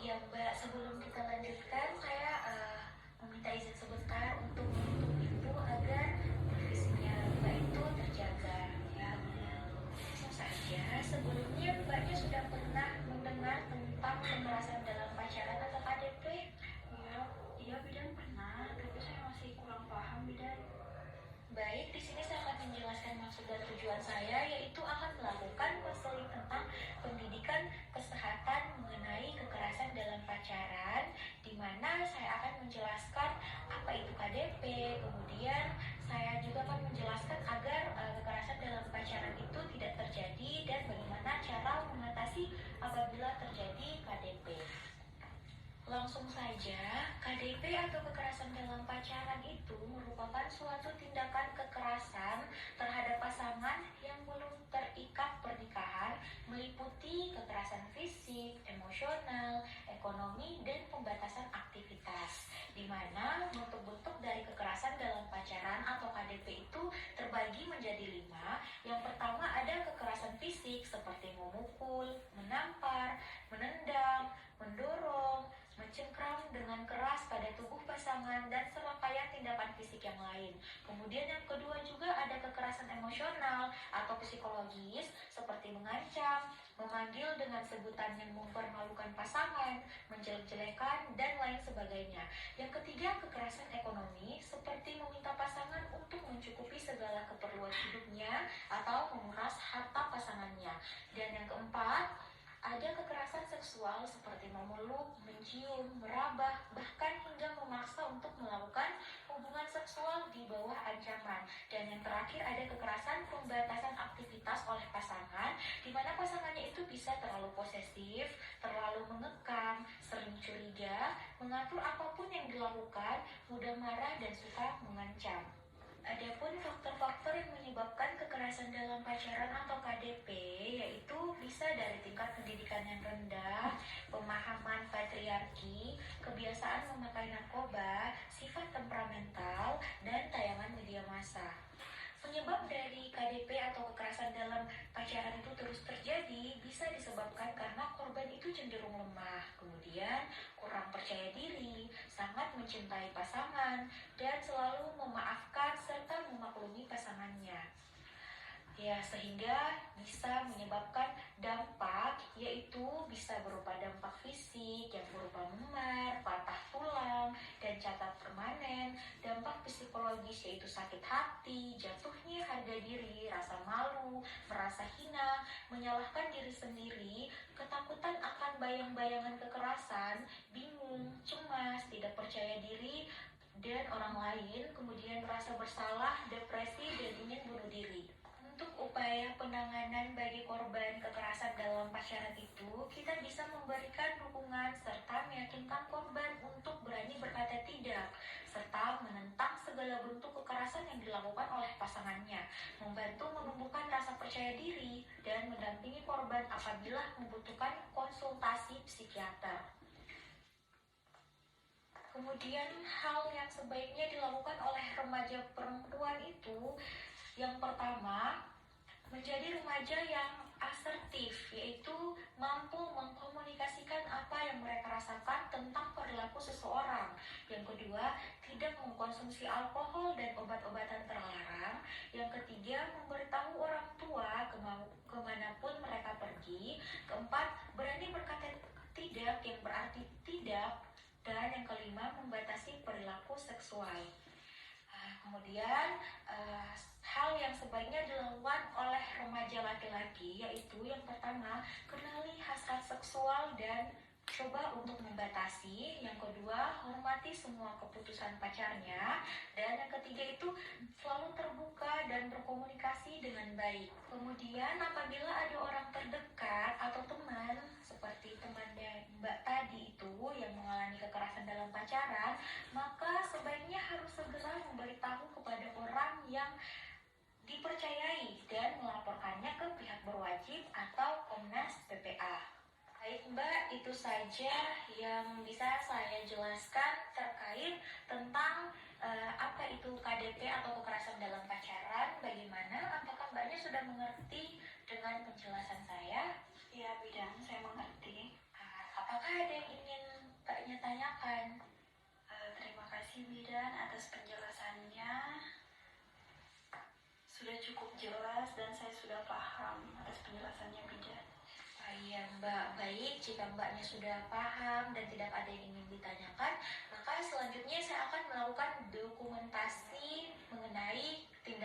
Ya Mbak, sebelum kita lanjutkan, saya meminta izin sebentar untuk menutup pintu agar privasinya Mbak itu terjaga. Ya, langsung saja. Sebelumnya Mbaknya sudah pernah mendengar tentang kekerasan dalam pacaran atau KDP? Iya, iya bidan pernah, tapi saya masih kurang paham bidan. Baik, di sini saya akan menjelaskan maksud dan tujuan saya, yaitu akan melakukan konseling tentang pendidikan kesehatan mengenai kekerasan dalam pacaran, di mana saya akan menjelaskan apa itu KDP, kemudian saya juga akan menjelaskan agar kekerasan dalam pacaran itu tidak terjadi dan bagaimana cara mengatasi apabila terjadi KDP. Langsung saja, KDP atau kekerasan dalam pacaran itu merupakan suatu tindakan kekerasan terhadap pasangan yang belum terikat pernikahan, meliputi kekerasan fisik, emosional, ekonomi, dan pembatasan aktivitas. Di mana bentuk-bentuk dari kekerasan dalam pacaran atau KDP itu terbagi menjadi 5. Yang pertama ada kekerasan fisik seperti memukul, menampar, menendang, mendorong, mencengkram dengan keras pada tubuh pasangan, dan serangkaian tindakan fisik yang lain. Kemudian yang kedua juga ada kekerasan emosional atau psikologis seperti mengancam, memanggil dengan sebutan yang mempermalukan pasangan, menjelek-jelekan, dan lain sebagainya. Yang ketiga kekerasan ekonomi seperti meminta pasangan untuk mencukupi segala keperluan hidupnya atau menguras harta pasangannya. Dan yang keempat, ada kekerasan seksual seperti memeluk, mencium, meraba, bahkan hingga memaksa untuk melakukan hubungan seksual di bawah ancaman. Dan yang terakhir ada kekerasan pembatasan aktivitas oleh pasangan, di mana pasangannya itu bisa terlalu posesif, terlalu mengekang, sering curiga, mengatur apapun yang dilakukan, mudah marah, dan suka mengancam. Adapun faktor-faktor yang menyebabkan kekerasan dalam pacaran atau KDP yaitu bisa dari tingkat pendidikan yang rendah, pemahaman patriarki, kebiasaan memakai narkoba, sifat temperamental, dan tayangan media massa. Penyebab dari KDP atau kekerasan dalam pacaran itu terus terjadi bisa disebabkan karena korban itu cenderung lemah, kemudian kurang percaya diri, sangat mencintai pasangan, dan selalu memaafkan serta memaklumi pasangannya. Ya, sehingga bisa menyebabkan dampak, yaitu bisa berupa dampak fisik yang berupa memar, patah tulang, dan cacat permanen, dampak psikologis yaitu sakit hati, jatuhnya harga diri, rasa malu, merasa hina, menyalahkan diri sendiri, ketakutan akan bayang-bayangan kekerasan, bingung, cemas, tidak percaya diri, dan orang lain, kemudian merasa bersalah, depresi, dan ingin bunuh diri. Untuk upaya penanganan bagi korban kekerasan dalam pacaran itu, kita bisa memberikan dukungan serta meyakinkan korban untuk berani berkata tidak, serta menentang segala bentuk kekerasan yang dilakukan oleh pasangannya, membantu menumbuhkan rasa percaya diri, dan mendampingi korban apabila membutuhkan konsultasi psikiater. Kemudian hal yang sebaiknya dilakukan oleh remaja perempuan itu, yang pertama, menjadi remaja yang asertif, yaitu mampu mengkomunikasikan apa yang mereka rasakan tentang perilaku seseorang. Yang kedua, tidak mengkonsumsi alkohol dan obat-obatan terlarang. Yang ketiga, memberitahu orang tua kemanapun mereka pergi. Keempat, berani berkata tidak yang berarti tidak. Dan yang kelima, membatasi perilaku seksual. Kemudian hal yang sebaiknya dilakukan oleh remaja laki-laki yaitu yang pertama, kenali hasrat seksual dan coba untuk membatasi. Yang kedua, hormati semua keputusan pacarnya. Dan yang ketiga itu selalu terbuka dan berkomunikasi dengan baik. Kemudian apabila ada orang terdekat atau teman seperti temannya Mbak tadi itu yang mengalami kekerasan dalam pacaran, maka sebaiknya harus segera memberitahu kepada orang yang dipercayai dan melaporkannya ke pihak berwajib atau Komnas PPA. Baik Mbak, itu saja yang bisa saya jelaskan terkait tentang apa itu KDP atau kekerasan dalam pacaran. Bagaimana? Apakah Mbaknya sudah mengerti dengan penjelasan saya? Iya bidan, saya mengerti. Apakah ada yang ingin kasih Bidan atas penjelasannya. Sudah cukup jelas dan saya sudah paham atas penjelasannya Bidan. Iya Mbak, baik jika Mbaknya sudah paham dan tidak ada yang ingin ditanyakan, maka selanjutnya saya akan melakukan dokumentasi mengenai tindak